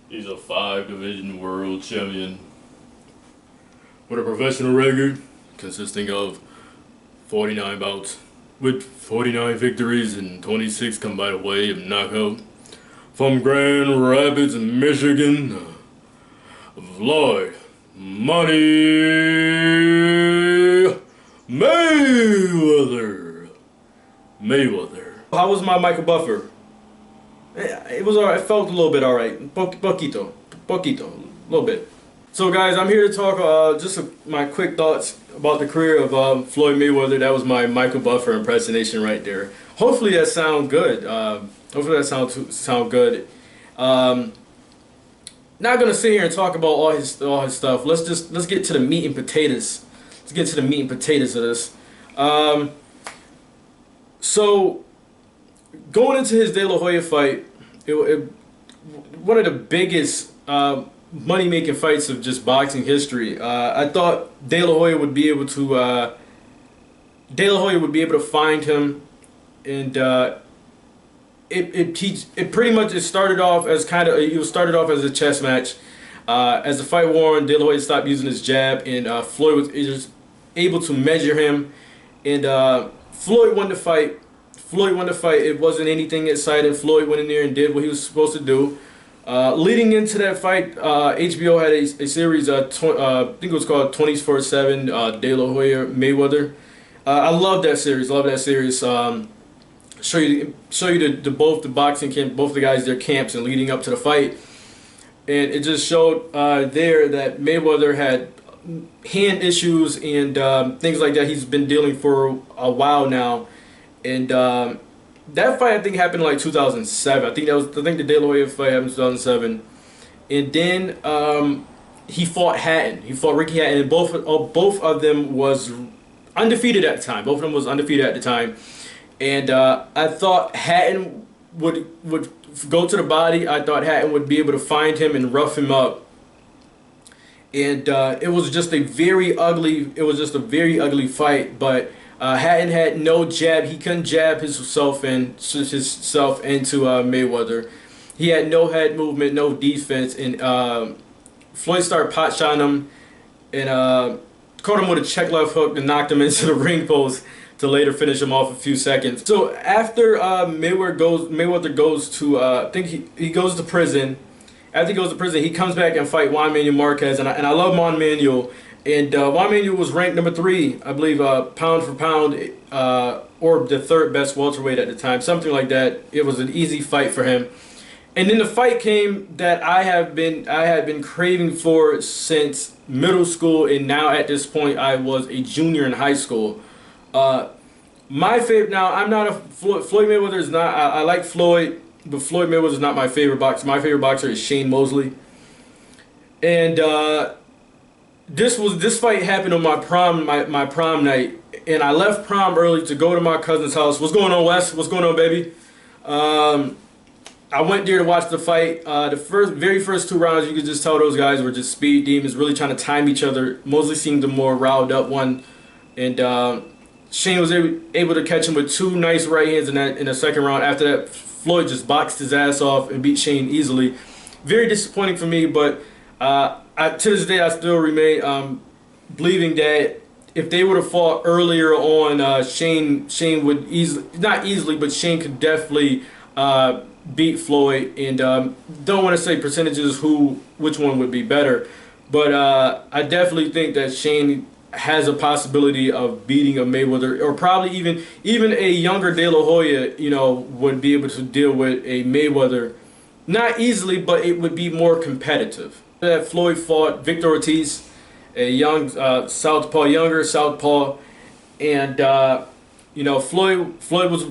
He's a 5-division world champion with a professional record consisting of 49 bouts with 49 victories and 26 come by the way of knockout. From Grand Rapids, Michigan, Floyd Money Mayweather. How was my Michael Buffer? It was alright. It felt a little bit alright. Poquito, a little bit. So guys, I'm here to talk my quick thoughts about the career of Floyd Mayweather. That was my Michael Buffer impersonation right there. Hopefully that sound good. Hopefully that sound good. Not gonna sit here and talk about all his stuff. Let's get to the meat and potatoes. Let's get to the meat and potatoes of this. So going into his De La Hoya fight, one of the biggest money-making fights of just boxing history. I thought De La Hoya would be able to find him, and it pretty much started off as started off as a chess match. As the fight wore on, De La Hoya stopped using his jab, and Floyd was just able to measure him, and Floyd won the fight. It wasn't anything exciting. Floyd went in there and did what he was supposed to do. Leading into that fight, HBO had a series, I think it was called 24/7 De La Hoya Mayweather. I love that series. Show you both the boxing camp, both the guys, their camps, and leading up to the fight. And it just showed there that Mayweather had hand issues and things like that. He's been dealing for a while now. And that fight, I think, happened in like 2007. I think the De La Hoya fight happened in 2007. And then he fought Hatton. He fought Ricky Hatton, and both of them was undefeated at the time. Both of them was undefeated at the time. And I thought Hatton would go to the body. I thought Hatton would be able to find him and rough him up. And it was just a very ugly fight. But Hatton had no jab. He couldn't jab himself into Mayweather. He had no head movement, no defense, and Floyd started pot shotting him and caught him with a check left hook and knocked him into the ring post to later finish him off a few seconds. So after Mayweather goes to I think he goes to prison. After he goes to prison, he comes back and fight Juan Manuel Marquez, and I love Juan Manuel. And Juan Manuel was ranked number 3, I believe, pound for pound, or the 3rd best welterweight at the time, something like that. It was an easy fight for him. And then the fight came that I had been craving for since middle school, and now at this point I was a junior in high school. My favorite, now I'm not a Floyd Mayweather is not. I like Floyd, but Floyd Mayweather is not my favorite boxer. My favorite boxer is Shane Mosley, and This fight happened on my prom night, and I left prom early to go to my cousin's house. What's going on, Wes? What's going on, baby? I went there to watch the fight. The very first 2 rounds, you could just tell those guys were just speed demons, really trying to time each other. Mosley seemed the more riled up one, and Shane was able to catch him with 2 nice right hands in the second round. After that, Floyd just boxed his ass off and beat Shane easily. Very disappointing for me, but to this day, I still remain believing that if they would have fought earlier on, Shane would not easily, but Shane could definitely beat Floyd. And don't want to say percentages which one would be better, but I definitely think that Shane has a possibility of beating a Mayweather, or probably even a younger De La Hoya, would be able to deal with a Mayweather. Not easily, but it would be more competitive. That Floyd fought Victor Ortiz, a young younger southpaw, and Floyd was,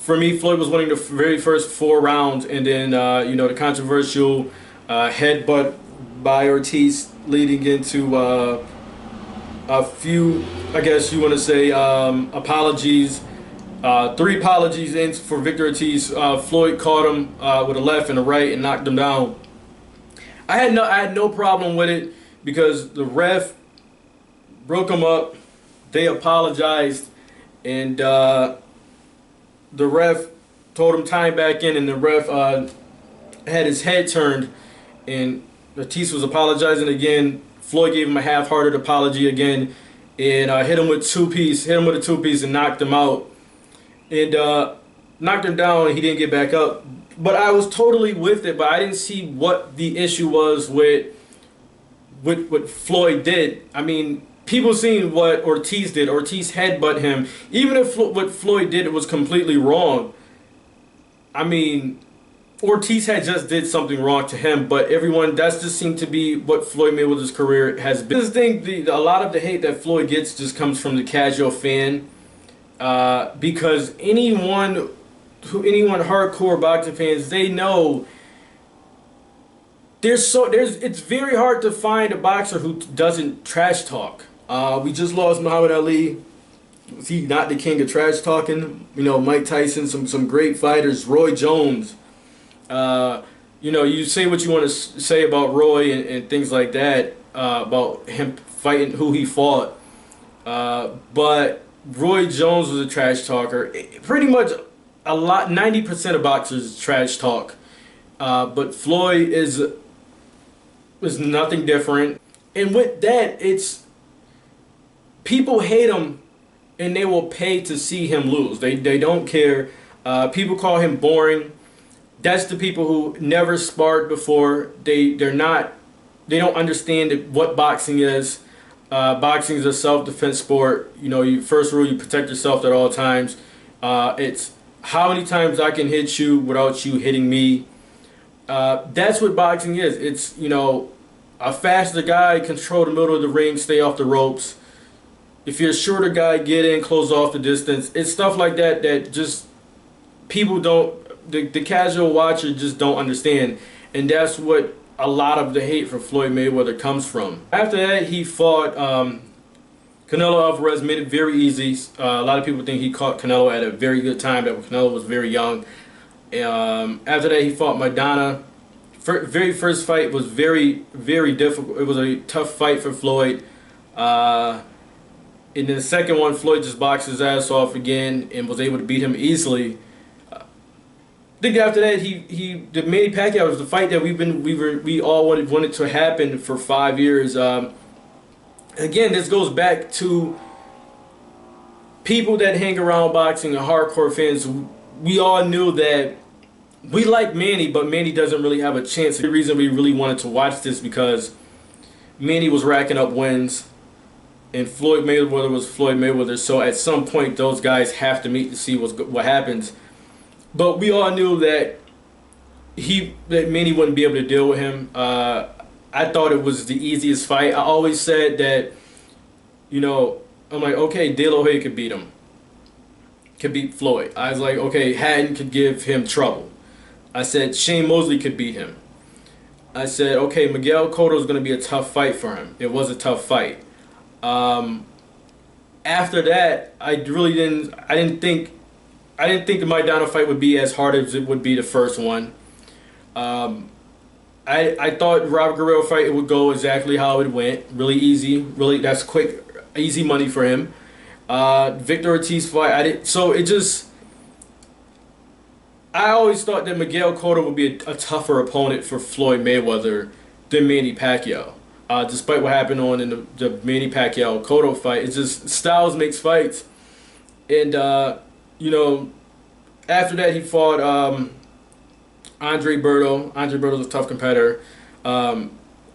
for me, Floyd was winning the very first 4 rounds, and then the controversial headbutt by Ortiz leading into a few, I guess you want to say, apologies. 3 apologies in for Victor Ortiz. Floyd caught him with a left and a right and knocked him down. I had no problem with it because the ref broke him up. They apologized, and the ref told him time back in, and the ref had his head turned and Ortiz was apologizing again. Floyd gave him a half-hearted apology again, and hit him with a two-piece, and knocked him out, and knocked him down, and he didn't get back up. But I was totally with it, but I didn't see what the issue was with what Floyd did. I mean, people seen what Ortiz did. Ortiz headbutt him. Even if what Floyd did was completely wrong, I mean, Ortiz had just did something wrong to him, but that's just seemed to be what Floyd Mayweather's career has been. I just think a lot of the hate that Floyd gets just comes from the casual fan, because anyone hardcore boxing fans, they know it's very hard to find a boxer who doesn't trash talk. We just lost Muhammad Ali. Was he not the king of trash talking? Mike Tyson, some great fighters, Roy Jones. You say what you want to say about Roy and things like that, about him fighting who he fought. But Roy Jones was a trash talker. Pretty much 90% of boxers trash talk. But Floyd is nothing different. And with that, people hate him, and they will pay to see him lose. They don't care. People call him boring. That's the people who never sparred before. They don't understand what boxing is. Boxing is a self-defense sport. First rule, you protect yourself at all times. It's how many times I can hit you without you hitting me. That's what boxing is. It's, a faster guy, control the middle of the ring, stay off the ropes. If you're a shorter guy, get in, close off the distance. It's stuff like that just people the casual watcher just don't understand. And that's what a lot of the hate for Floyd Mayweather comes from. After that, he fought Canelo Alvarez, made it very easy. A lot of people think he caught Canelo at a very good time, that Canelo was very young. After that, he fought Maidana. Very first fight was very, very difficult. It was a tough fight for Floyd. In the second one, Floyd just boxed his ass off again and was able to beat him easily. I think after that, the Manny Pacquiao was the fight that we all wanted to happen for 5 years. Again, this goes back to people that hang around boxing and hardcore fans. We all knew that we like Manny, but Manny doesn't really have a chance. The reason we really wanted to watch this because Manny was racking up wins, and Floyd Mayweather was Floyd Mayweather. So at some point, those guys have to meet to see what happens. But we all knew that Manny wouldn't be able to deal with him. I thought it was the easiest fight. I always said that, I'm like, okay, De La Hoya could beat him. Could beat Floyd. I was like, okay, Hatton could give him trouble. I said Shane Mosley could beat him. I said, okay, Miguel Cotto is going to be a tough fight for him. It was a tough fight. After that, I didn't think the Maidana fight would be as hard as it would be the first one. I thought Robert Guerrero fight, it would go exactly how it went. Really easy. Really, that's quick, easy money for him. Victor Ortiz fight, I always thought that Miguel Cotto would be a tougher opponent for Floyd Mayweather than Manny Pacquiao. Despite what happened in the Manny Pacquiao-Cotto fight, it's just styles makes fights. And, after that he fought Andre Berto. Andre Berto's a tough competitor. I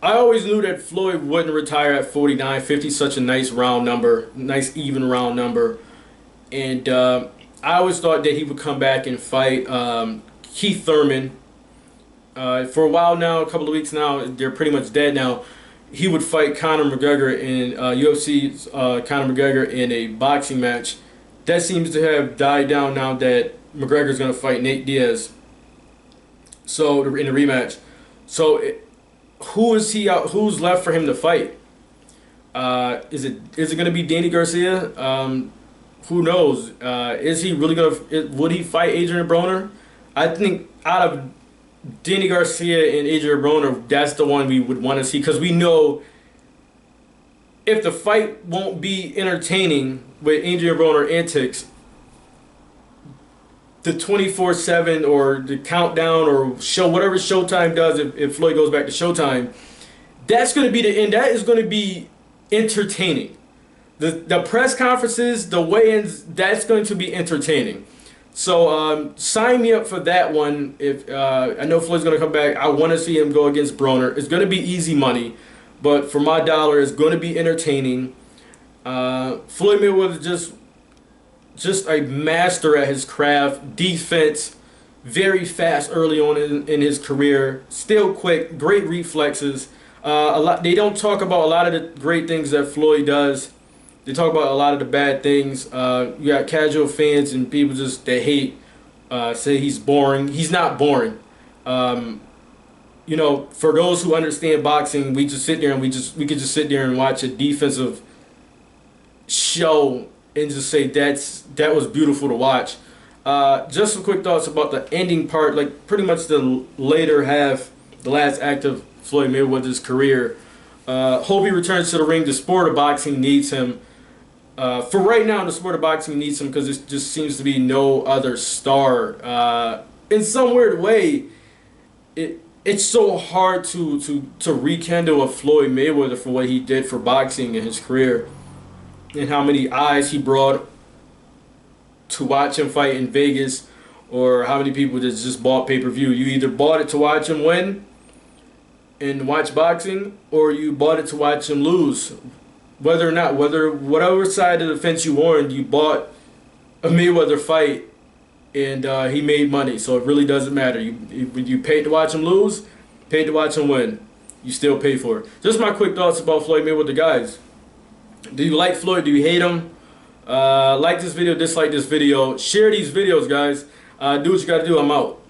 always knew that Floyd wouldn't retire at 49. 50 is such a nice round number, nice even round number. And I always thought that he would come back and fight Keith Thurman. For a while now, a couple of weeks now, they're pretty much dead now. He would fight Conor McGregor in UFC's Conor McGregor in a boxing match. That seems to have died down now that McGregor's going to fight Nate Diaz. So in a rematch. So who's left for him to fight? Is it going to be Danny Garcia? Who knows? Is he really would he fight Adrian Broner? I think out of Danny Garcia and Adrian Broner, that's the one we would want to see, because we know if the fight won't be entertaining with Adrian Broner antics, the 24/7 or the countdown or show, whatever Showtime does, if Floyd goes back to Showtime, that's going to be the end. That is going to be entertaining. The press conferences, the weigh-ins, that's going to be entertaining. So sign me up for that one. If I know Floyd's going to come back, I want to see him go against Broner. It's going to be easy money, but for my dollar, it's going to be entertaining. Floyd Mayweather just a master at his craft. Defense, very fast early on in his career. Still quick, great reflexes. They don't talk about a lot of the great things that Floyd does. They talk about a lot of the bad things. You got casual fans and people they hate, say he's boring. He's not boring. You know, for those who understand boxing, we just sit there and we could just sit there and watch a defensive show and just say that was beautiful to watch. Just some quick thoughts about the ending part, like pretty much the later half, the last act of Floyd Mayweather's career. Hope he returns to the ring. The sport of boxing needs him. For right now, the sport of boxing needs him because it just seems to be no other star. In some weird way, it's so hard to rekindle a Floyd Mayweather for what he did for boxing in his career and how many eyes he brought to watch him fight in Vegas, or how many people just bought pay-per-view. You either bought it to watch him win and watch boxing, or you bought it to watch him lose. Whatever side of the fence you were on, you bought a Mayweather fight, and he made money. So it really doesn't matter. You paid to watch him lose, paid to watch him win. You still pay for it. Just my quick thoughts about Floyd Mayweather, guys. Do you like Floyd? Do you hate him? Like this video, dislike this video. Share these videos, guys. Do what you got to do. I'm out.